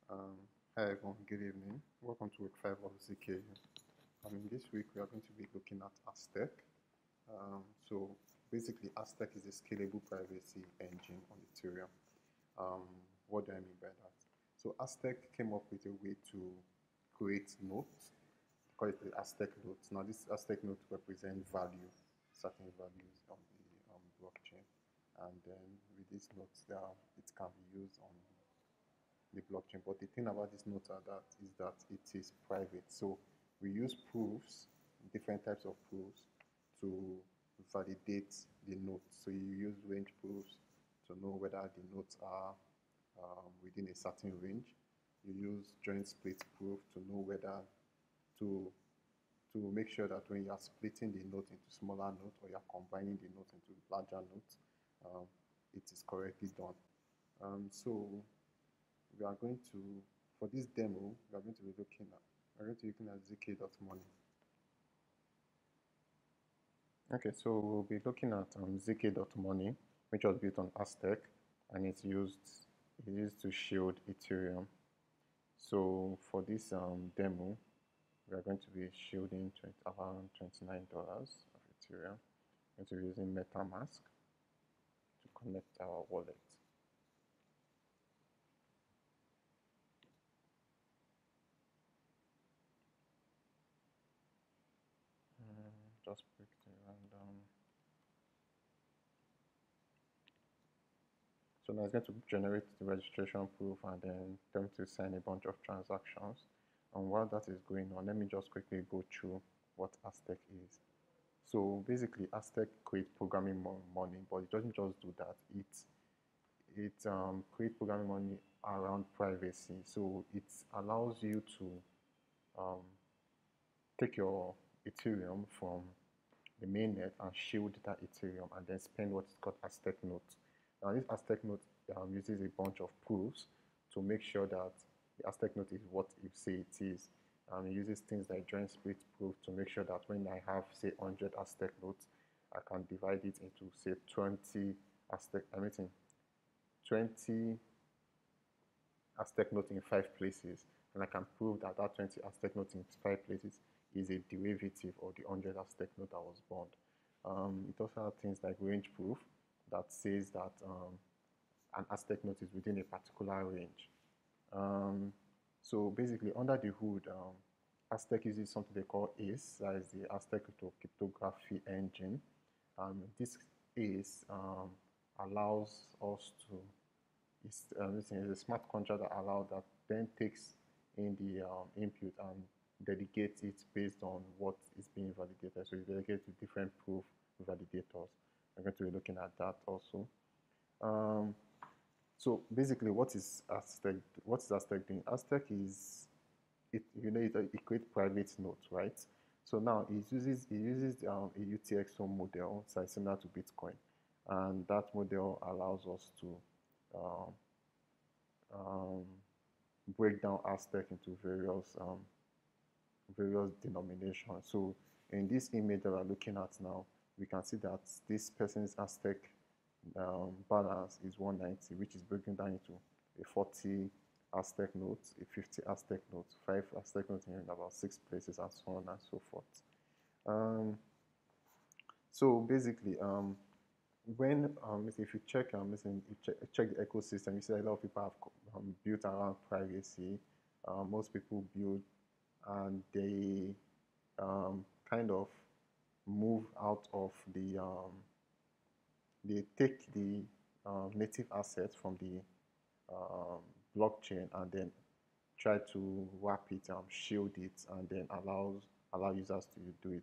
Hi everyone, good evening. Welcome to week 5 of zku. This week we are going to be looking at Aztec. So basically Aztec is a scalable privacy engine on Ethereum. What do I mean by that? So Aztec came up with a way to create notes, call it the Aztec notes. Now this Aztec note represents value, certain values on the blockchain. And then with these notes, it can be used on the blockchain. But the thing about this note is that it is private. So we use proofs, different types of proofs, to validate the notes. So you use range proofs to know whether the notes are within a certain range. You use joint split proof to know whether to make sure that when you are splitting the note into smaller notes or you are combining the note into larger notes, it is correctly done. So we are going to, for this demo, we're going to be looking at zk.ONE. Okay, so we'll be looking at zk.ONE, which was built on Aztec, and it's used to shield Ethereum. So for this demo, we are going to be shielding around $29 of Ethereum. We're going to be using MetaMask to connect our wallet. Just pick the random. So now it's going to generate the registration proof and then them to sign a bunch of transactions. And while that is going on, let me just quickly go through what Aztec is. So basically, Aztec creates programming money, but it doesn't just do that. It creates programming money around privacy. So it allows you to take your Ethereum from the mainnet and shield that Ethereum and then spend what is called Aztec note. Now this Aztec note uses a bunch of proofs to make sure that the Aztec note is what you say it is. It uses things like joint split proof to make sure that when I have, say, 100 Aztec notes, I can divide it into, say, 20 Aztec, 20 Aztec notes in 5 places, and I can prove that that 20 Aztec notes in 5 places is a derivative of the 100 Aztec note that was bound. It also has things like range proof that says that an Aztec note is within a particular range. So basically, under the hood, Aztec uses something they call ACE, that is the Aztec Cryptography engine. This ACE allows us to, it's a smart contract that allows that then takes in the input and delegates it based on what is being validated. So it's delegated to different proof validators. I'm going to be looking at that also. So basically, what is Aztec doing? Aztec is it creates private notes, right? So now it uses a UTXO model, so it's similar to Bitcoin, and that model allows us to break down Aztec into various denominations. So in this image that we're looking at now, we can see that this person's Aztec balance is 190, which is broken down into a 40 Aztec notes, a 50 Aztec notes, 5 Aztec notes in about 6 places, and so on and so forth. So basically, when if you check check the ecosystem, you see a lot of people have built around privacy. Most people build and they kind of move out of the they take the native assets from the blockchain and then try to wrap it, shield it, and then allow users to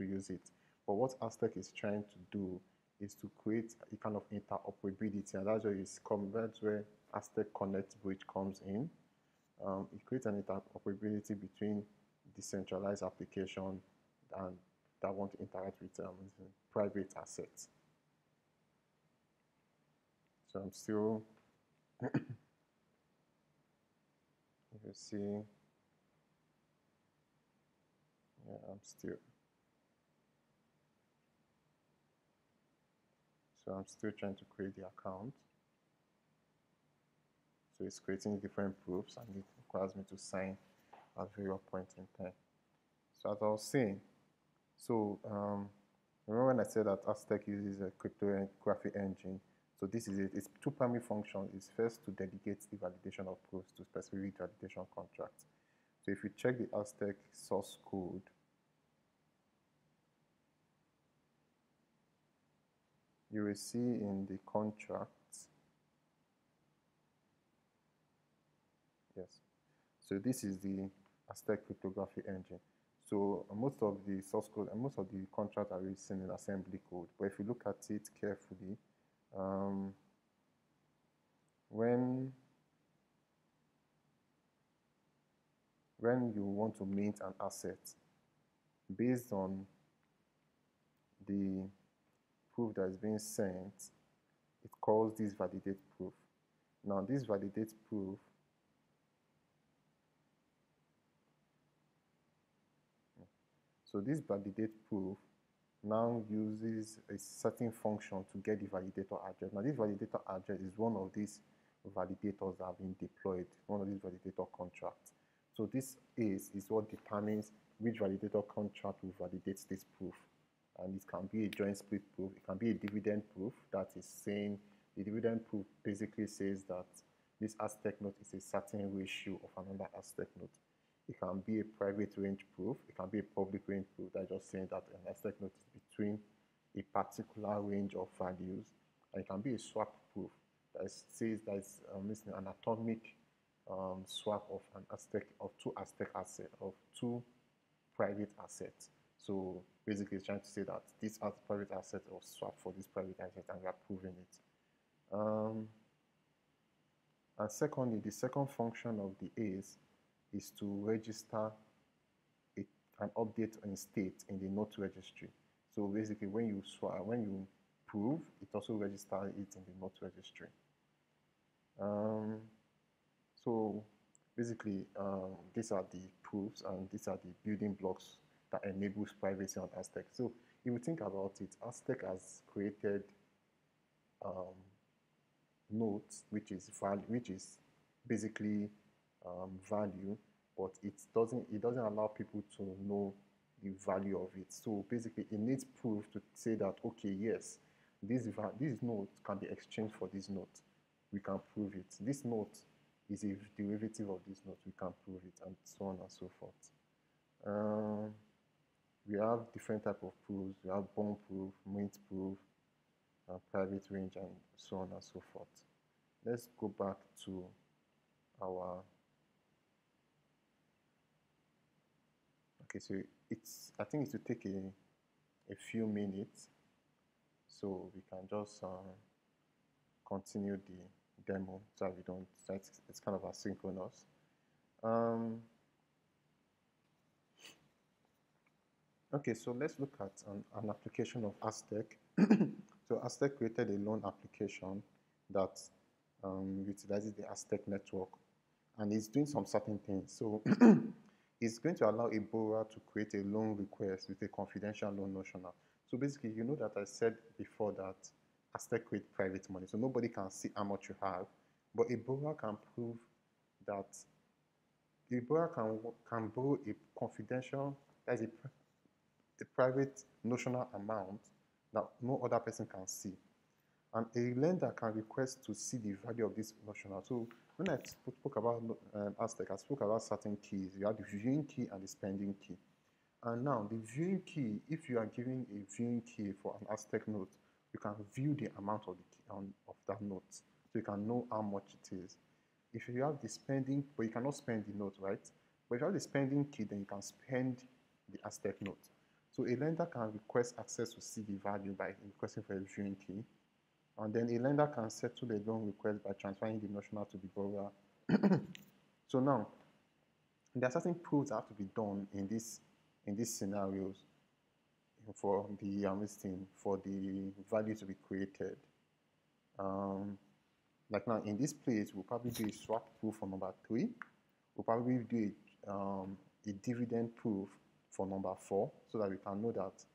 use it. But what Aztec is trying to do is to create a kind of interoperability, and that's where Aztec Connect bridge comes in. It creates an interoperability between decentralized applications and that want to interact with private assets. So I'm still, if you see, yeah, I'm still trying to create the account. So it's creating different proofs, and it requires me to sign at various points in time. So as I was saying, remember when I said that Aztec uses a cryptographic engine? So this is it. Its two primary functions is first to delegate the validation of proofs to specific validation contracts. So if you check the Aztec source code, you will see in the contracts, yes. So this is the Aztec cryptography engine. So most of the source code and most of the contracts are written in assembly code. But if you look at it carefully, when you want to mint an asset, based on the proof that is being sent, it calls this validate proof. Now this validate proof now uses a certain function to get the validator address. Now this validator address is one of these validators that have been deployed, one of these validator contracts. So this is what determines which validator contract will validate this proof. And it can be a joint split proof, it can be a dividend proof, that is saying the dividend proof basically says that this Aztec node is a certain ratio of another Aztec node. It can be a private range proof, it can be a public range proof, that's just saying that an Aztec node is between a particular range of values. And it can be a swap proof that says that it's an atomic swap of two Aztec assets, of two private assets. So basically it's trying to say that this private asset was swapped for this private asset, and we are proving it. And secondly, the second function of the ACE is to register an update in state in the node registry. So basically when you prove, it also registers it in the node registry. So basically these are the proofs, and these are the building blocks that enables privacy on Aztec. So if you think about it, Aztec has created nodes, which is basically value, but it doesn't allow people to know the value of it. So basically it needs proof to say that, okay, yes, this node can be exchanged for this node. We can prove it. This node is a derivative of this node. We can prove it, and so on and so forth. We have different type of proofs. We have bond proof, mint proof, private range, and so on and so forth. Let's go back to our. Okay, so I think it will take a few minutes, so we can just continue the demo so that we don't. So it's kind of asynchronous. Okay, so let's look at an application of Aztec. So Aztec created a loan application that utilizes the Aztec network, and it's doing some certain things. So it's going to allow a borrower to create a loan request with a confidential loan notional. So basically, you know that I said before that Aztec creates private money, so nobody can see how much you have, but a borrower can prove that the borrower can borrow a confidential, that is a private notional amount that no other person can see. And a lender can request to see the value of this notional. So when I spoke about Aztec, I spoke about certain keys. You have the viewing key and the spending key. And now the viewing key, if you are giving a viewing key for an Aztec note, you can view the amount of the key of that note, so you can know how much it is. If you have the spending, but you cannot spend the note, right? But if you have the spending key, then you can spend the Aztec note. So a lender can request access to see the value by requesting for a viewing key. And then a lender can settle the loan request by transferring the notional to the borrower. So now, there are certain proofs that have to be done in these scenarios for the value to be created. Like now in this place, we'll probably do a swap proof for number 3. We'll probably do a dividend proof for number 4, so that we can know that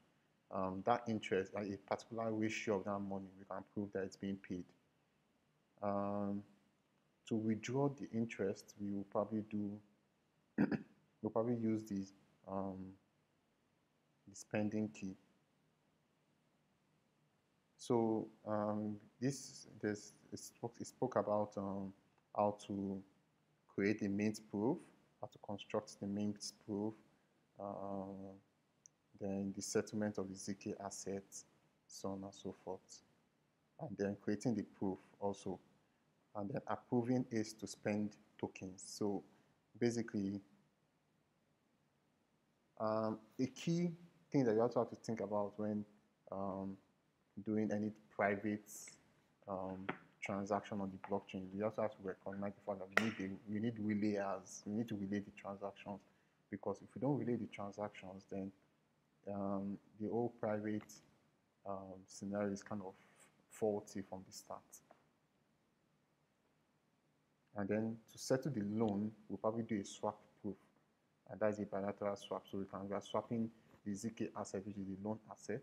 that interest, like a particular ratio of that money, we can prove that it's being paid. To withdraw the interest, we will probably do, we'll probably use the spending key. So it spoke about how to create a mint proof, how to construct the mint proof, then the settlement of the zk assets, so on and so forth, and then creating the proof also, and then approving is to spend tokens. So basically, a key thing that you also have to think about when doing any private transaction on the blockchain, we also have to recognize the fact that we need relayers. We need to relay the transactions, because if we don't relay the transactions, then the whole private scenario is kind of faulty from the start. And then to settle the loan, we'll probably do a swap proof, and that's a bilateral swap. So we are swapping the zk asset, which is the loan asset,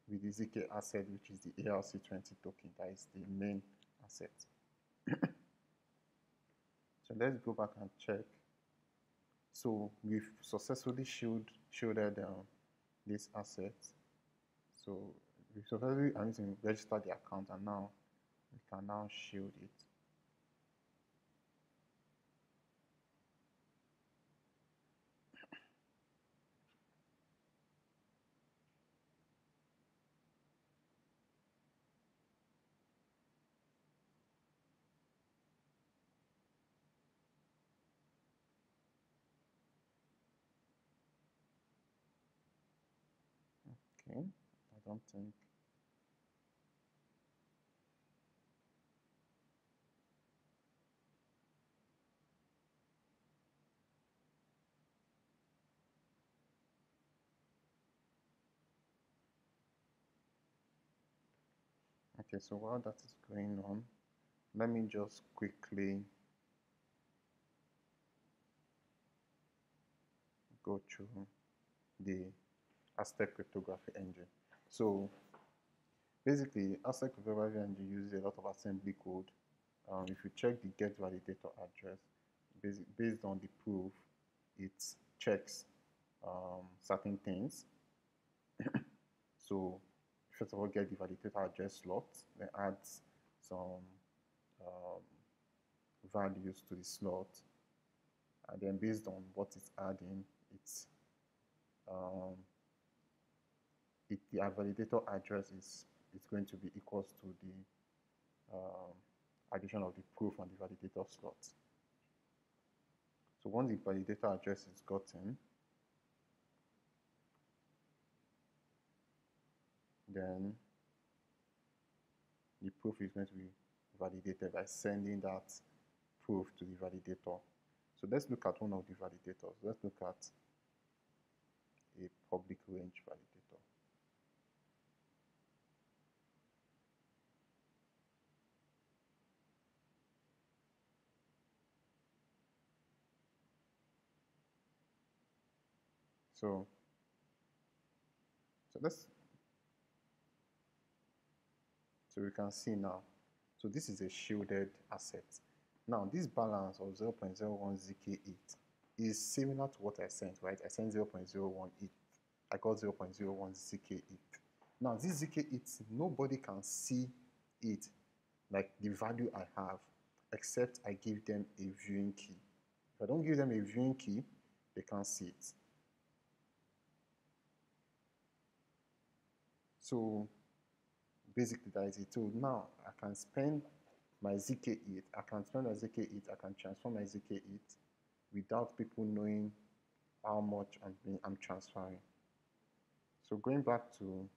with the zk asset, which is the ERC20 token, that is the main asset. So let's go back and check. So we've successfully shielded this asset. So we successfully register the account, and now we can now shield it. Okay, I don't think. Okay, so while that is going on, let me just quickly go through the Aztec Cryptography engine. So basically, Aztec Cryptography engine uses a lot of assembly code. If you check the get validator address, based on the proof, it checks certain things. So first of all, get the validator address slot, then adds some values to the slot, and then based on what it's adding, the validator address is going to be equals to the addition of the proof on the validator slot. So once the validator address is gotten, then the proof is going to be validated by sending that proof to the validator. So let's look at one of the validators. Let's look at a public range validator. So we can see now. So this is a shielded asset. Now this balance of 0.01 zk8 is similar to what I sent, right? I sent 0.018. I got 0.01 zk8. Now this zk8, nobody can see it, like the value I have, except I give them a viewing key. If I don't give them a viewing key, they can't see it. So basically that is it. So now I can spend my zk8, I can transfer my zk8 without people knowing how much I'm transferring. So going back to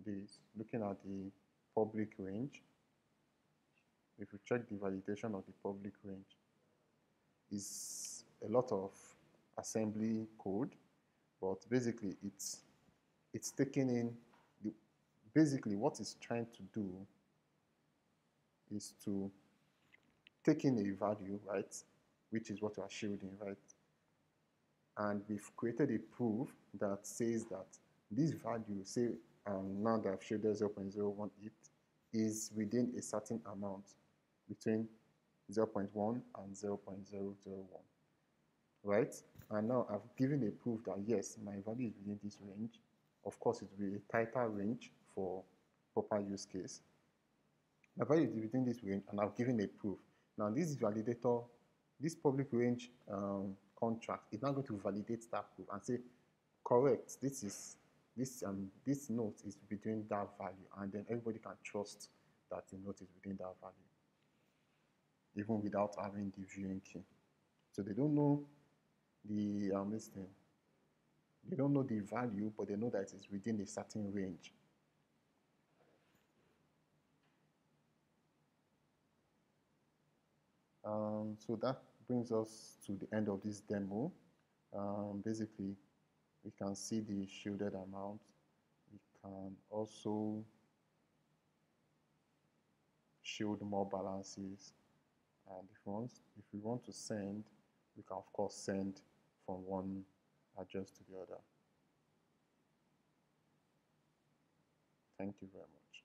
this, looking at the public range, if you check the validation of the public range, is a lot of assembly code, but basically it's taking in basically what it's trying to do is to take in a value, right, which is what you are shielding, right? And we've created a proof that says that this value, say now that I've shielded 0.018, is within a certain amount between 0.1 and 0.001, right? And now I've given a proof that yes, my value is within this range. Of course, it will be a tighter range for proper use case. My value is within this range, and I've given a proof. Now, this validator, this public range contract is now going to validate that proof and say, correct, this note is within that value, and then everybody can trust that the note is within that value, even without having the viewing key. So they don't know the they don't know the value, but they know that it is within a certain range. So that brings us to the end of this demo. Basically, we can see the shielded amount. We can also shield more balances. And if we want to send, we can of course send from one address to the other. Thank you very much.